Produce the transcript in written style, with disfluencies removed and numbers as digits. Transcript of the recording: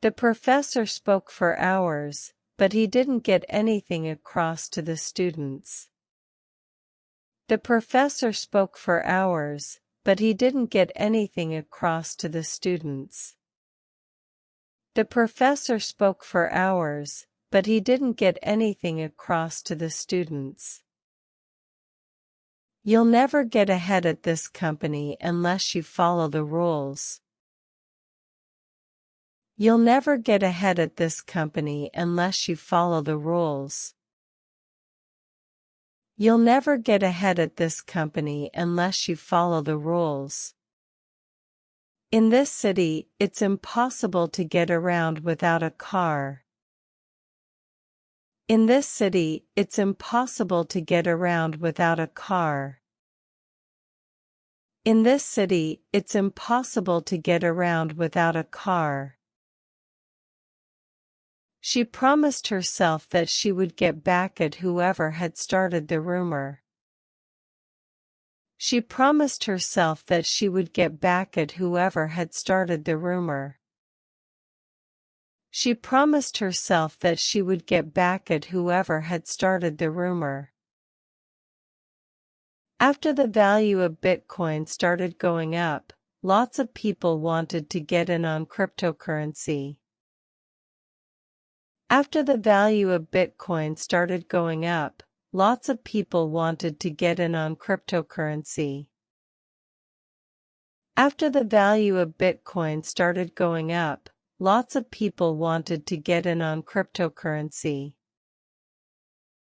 The professor spoke for hours, but he didn't get anything across to the students. The professor spoke for hours, but he didn't get anything across to the students. The professor spoke for hours, but he didn't get anything across to the students. You'll never get ahead at this company unless you follow the rules. You'll never get ahead at this company unless you follow the rules. You'll never get ahead at this company unless you follow the rules. In this city, it's impossible to get around without a car. In this city, it's impossible to get around without a car. In this city, it's impossible to get around without a car. She promised herself that she would get back at whoever had started the rumor. She promised herself that she would get back at whoever had started the rumor. She promised herself that she would get back at whoever had started the rumor. After the value of Bitcoin started going up, lots of people wanted to get in on cryptocurrency. After the value of Bitcoin started going up, lots of people wanted to get in on cryptocurrency. After the value of Bitcoin started going up, lots of people wanted to get in on cryptocurrency.